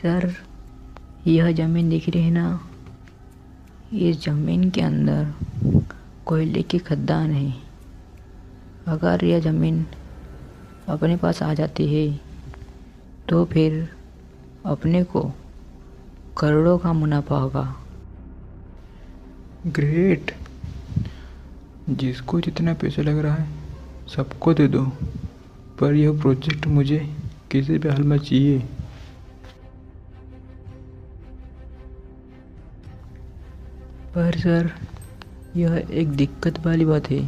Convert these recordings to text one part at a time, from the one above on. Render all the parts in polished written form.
Sir, यह ज़मीन दिख रही है ना, इस ज़मीन के अंदर कोयले की खदान है। अगर यह ज़मीन अपने पास आ जाती है तो फिर अपने को करोड़ों का मुनाफा होगा। ग्रेट। जिसको जितना पैसा लग रहा है सबको दे दो, पर यह प्रोजेक्ट मुझे किसी भी हाल में चाहिए। पर सर, यह एक दिक्कत वाली बात है,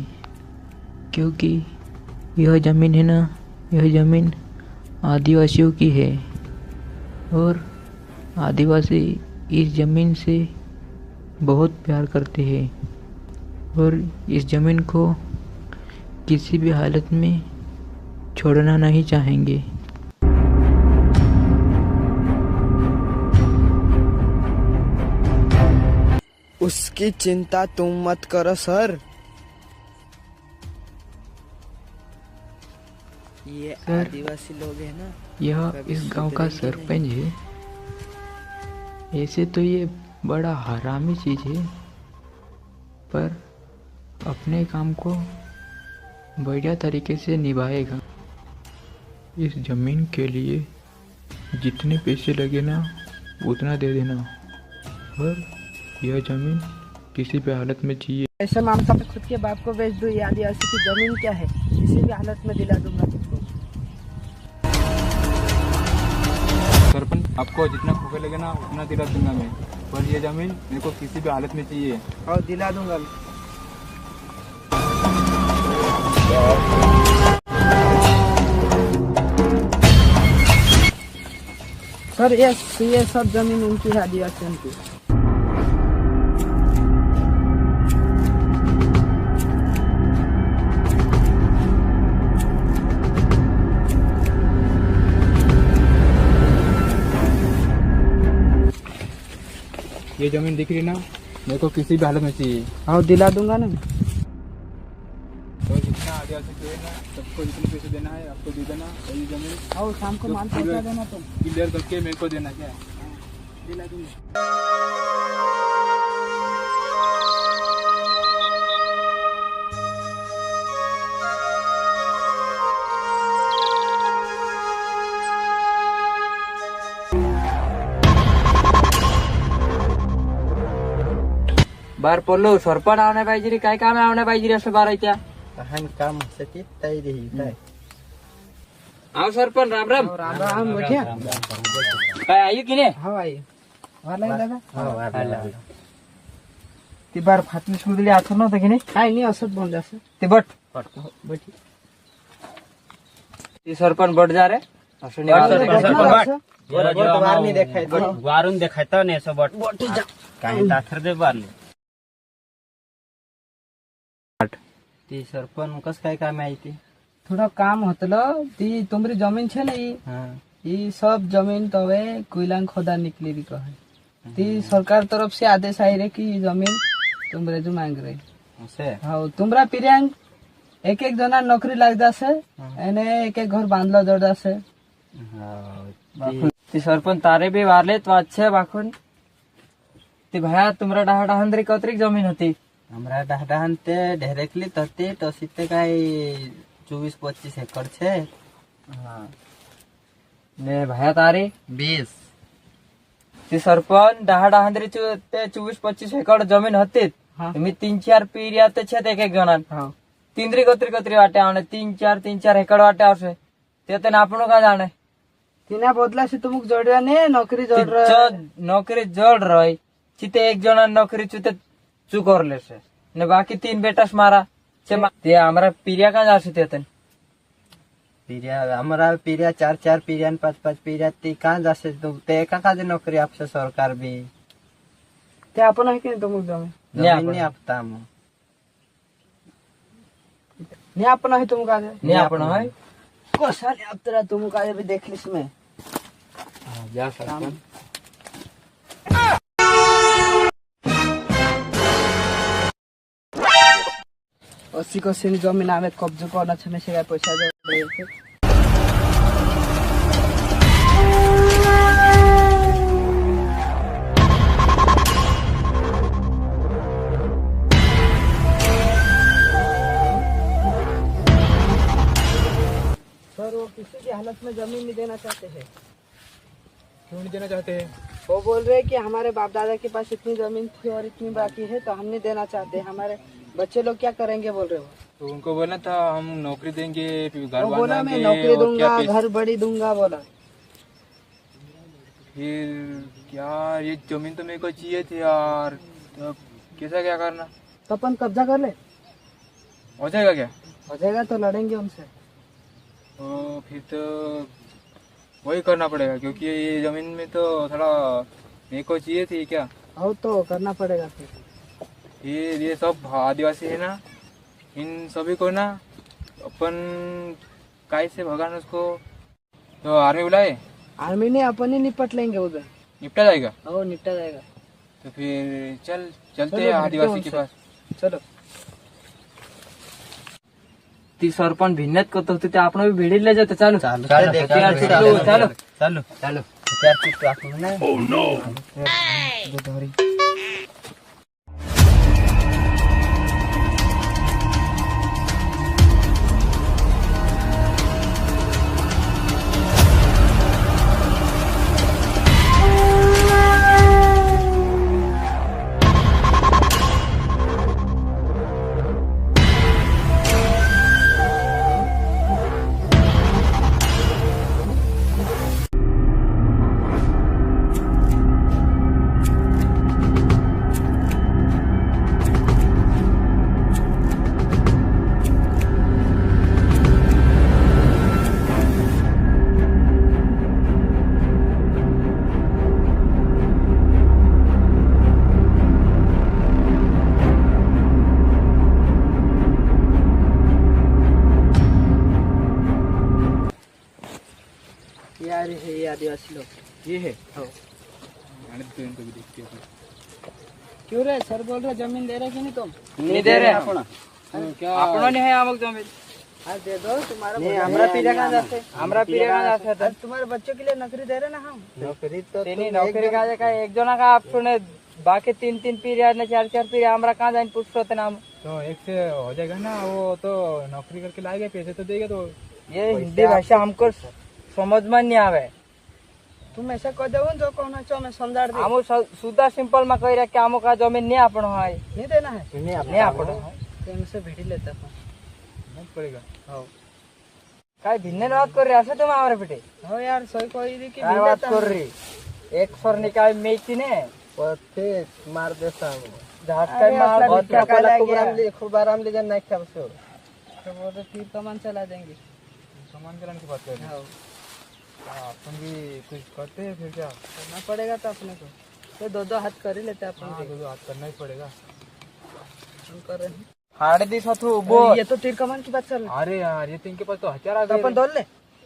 क्योंकि यह ज़मीन है ना, यह ज़मीन आदिवासियों की है और आदिवासी इस ज़मीन से बहुत प्यार करते हैं और इस ज़मीन को किसी भी हालत में छोड़ना नहीं चाहेंगे। उसकी चिंता तुम मत करो सर। ये सर, आदिवासी लोग हैं ना, यह इस गांव का सरपंच है। ऐसे तो ये बड़ा हरामी चीज़ है, पर अपने काम को बढ़िया तरीके से निभाएगा। इस ज़मीन के लिए जितने पैसे लगे ना उतना दे देना, पर यह ज़मीन किसी भी हालत में चाहिए। ऐसा मामला मैं खुद के बाप को बेच दूं, ये आदिवासी की जमीन क्या है, किसी भी हालत में दिला दूंगा तुमको। सरपंच, आपको जितना पैसा लगे ना उतना दिला दूंगा मैं, पर यह ज़मीन मेरे को किसी भी हालत में चाहिए। और दिला दूंगा। सर, ये सब जमीन उनकी है, आदिवासियों की। ये ज़मीन दिख रही ना, मेरे को किसी भी हालत में चाहिए। हाँ, दिला दूंगा ना। तो जितना आदिवासी जो है ना, सबको जितने पैसे देना है आपको दे देना। और ये ज़मीन और शाम को माल पहुंचा देना तुम। क्लियर करके मेरे को देना। क्या दिला दूंगा। बार पडलो सरपण आवण्या पाहिजे रे, काय काम आवण्या पाहिजे रे असं बारायच्या. काम सती तई रही काय। आव सरपण, राम राम. राम राम बैठिया। काय आयु की नाही. हो आई वाला दादा। हो आला. ती बार फाटली सुदली आथर नव्हतं की नाही. काय नाही असंच बोल जास्त. ते बट बैठी ते सरपण बट जा रे असं वारनी देखायचं. वारून देखायचं नाही असं बट काही दाखर दे बारले. ती सरपण कस काय काम आहे ते. थोड़ा काम होतलं. ती तुमरी जमीन छे ना, ये सब जमीन तो वे कोयला खोदा निकली रही है. ती सरकार तरफ से आदेश आई रे कि ये जमीन तुमरे जो मांग रही. हाँ, तुमरा पिरियांग एक एक जना नौकरी लाग जासे, एने एक एक घर बांधला जड़ जासे. ती सरपण तारे भी वारले तो अच्छे बाखून. ती भया तुमरा डहांदरी कतरी जमीन होती. हमरा डहान ते डायरेक्टली तते तसी ते काय 24-25 एकड़ छे. ने भया तारे 20. ती सरपण डहांदरी ते 24-25 एकड़ जमीन होती. मी 3-4 पीरिया ते छे एक एक जणान. तीनरी कतरी वाटे आवणे. 3-4 एकड़ वाटे आवशे. ते तेने आपणो का जाणे. तिना बदला से तुमक जोड़ ने नौकरी जोड़ रहा. नौकरी जोड़ रही चिते एक जना नौकरी चुते चुकोर लेसे ने बाकी 3 बेटास मारा ते हमारा पीरिया का जासे तेतन. पीरिया हमरा पीरिया 4 पीरिया 5 पीरिया ती कहां जासे. तो ते एका काजे नौकरी आपसे सरकार भी ते आपण आहे की नाही तुमक जमीन. नहीं आपता हम ने आपण आहे तुमक आज. ने आपण है कसा ने आपतरा तुमक आज भी देखलिस में. जा सरपण. अस्सी कसी जमीन आमे कब्जा करना छे से पैसा किसी की हालत में जमीन नहीं देना चाहते हैं। क्यों नहीं देना चाहते हैं? वो बोल रहे हैं कि हमारे बाप दादा के पास इतनी जमीन थी और इतनी बाकी है तो हम नहीं देना चाहते, हमारे बच्चे लोग क्या करेंगे बोल रहे हो। तो उनको बोलना था हम नौकरी देंगे, फिर घर वो बोला मैं बनवाएंगे नौकरी और क्या दूंगा, घर बड़ी दूंगा बोला। फिर क्या ये जमीन तो मेरे को चाहिए थी यार, तो कैसा क्या करना? तो अपन कब्जा कर ले, हो जाएगा क्या? हो जाएगा तो लड़ेंगे उनसे। तो फिर तो वही करना पड़ेगा, क्योंकि ये जमीन में तो थोड़ा मेरे को चाहिए थी क्या। हो तो करना पड़ेगा फिर। ये सब आदिवासी है ना, इन सभी को ना अपन काय से भगाना उसको, तो आर्मी बुलाए, आर्मी ने अपन ही निपट लेंगे उधर। निपटा जाएगा। हो निपटा जाएगा। तो फिर चलते चलो, हैं आदिवासी भेटते के हैं पास। चलो ती सरपंच भिन्नत करत होते ते आपण भिडीला ले जाते. चालू चालू चालू चालू चालू चालू चार चीज आपण ना यार है ये आदिवासी लोग। ये है। हो। आने दो इनको भी देखते हैं। क्यों रे सर बोल रहे जमीन दे रहे कि नहीं तुम। नहीं दे रहे आपण क्या आपण नहीं है आमक जमीन. हाँ दे दो तुम्हारा नहीं, बच्चा- हमरा पीरा कहाँ जाते हमरा पिरे का जाते अरे तुम्हारे बच्चों के लिए नौकरी दे रहे ना हम। नौकरी तो तेनी नौकरी का काय एक जना का आप सुने बाकी 3-3 पीरियड ने 4-4 पीरियड हमरा कहां जाइन पूछते होते नाम. तो एक से हो जाएगा ना, वो तो नौकरी करके लाएगा, पैसे तो देगा। तो ये हिंदी भाषा हमको समझ में नहीं आवे. तुम ऐसा कह दो जो कहना चाहो मैं समझा दी। हम सुधा सिंपल में कह रहे कि हमो का जमीन नहीं आपण है, नहीं देना है नहीं आपण तो इनसे भेड़ी लेता था। नहीं पड़ेगा। काय भिन्न बात कर रहे तुम हमारे बेटे. हो यार सही कोई रही कि काय बात कर रही एक सर निकाय मेची ने पथे मार देता झटका मार बहुत झटका क्या लग खूब गया. खूब आराम ले जाना क्या बस तो वो तो तीर कमान चला देंगे। सामान कराने की बात कर रहे हैं। हाँ, अपन भी कुछ करते हैं फिर क्या? करना पड़ेगा तो अपने को तो दो हाथ कर ही लेते हैं अपन हाँ, भी। तो हाथ करना ही पड़ेगा। हम कर रहे हैं। हाड़ दी सथु बोल. ये तो तीर कमान की बात चल रही अरे यार, ये तो इनके पास तो हथियार आ है। तो गए। अपन दौड़ ले।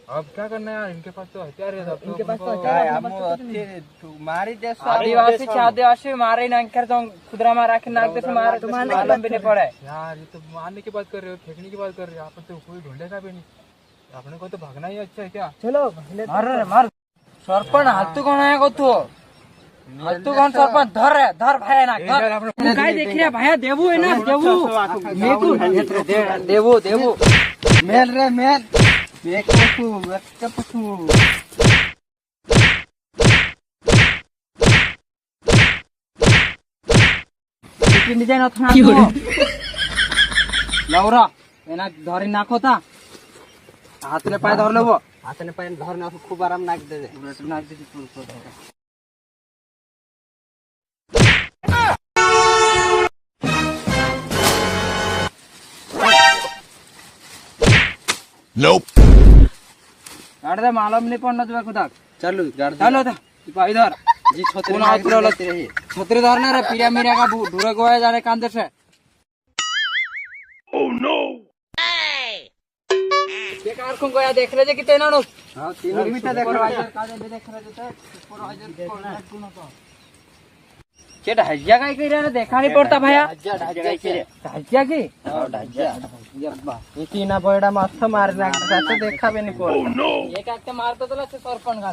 अब क्या करना है यार, इनके पास तो हथियार है। सब इनके पास तो उनको- हथियार है। हम मारी दे आदिवासी आदिवासी मारे नाकर तो खुदरा मारा के नाक दे मारे तो मालूम भी नहीं पड़े. यार, ये तो मारने की बात कर रहे हो, फेंकने की बात कर रहे हो। आप तो कोई ढूंढेगा भी नहीं, अपने को तो भागना ही अच्छा है क्या? चलो ले मार रे मार. सरपंच हातू कोण आहे तू हातू कोण सरपंच धर रे धर भाया ना धर. तू काय देख रे भाया देवू है ना देवू मेकू देवू देवू मेल रे मेल एक पशु निजे न था तू लवरा एना धरी नाखो ता हातले पाय धर लेबो हाथने पायन धरने खूब आराम नाक दे नाक दे तू Nope. गाड़ दे मालूम नहीं पड़ना तुझे खुदा. चालू गाड़ चलो था पाई धर जी छोटे कोण हात रही रही छत्री धरना रे पीरिया मेरिया का ढूरे गोया जा रहे कांदे से. ये कार को गोया देख रहे जे कितने ना नो हां 3 मीटर देख चेटा हज्जा काय कह रहा देखा नहीं पड़ता भैया हज्जा की इतनी ना बड़ा मस्त मारना साथे देखा भी नहीं पड़ एक आते मारता तो सरपंच का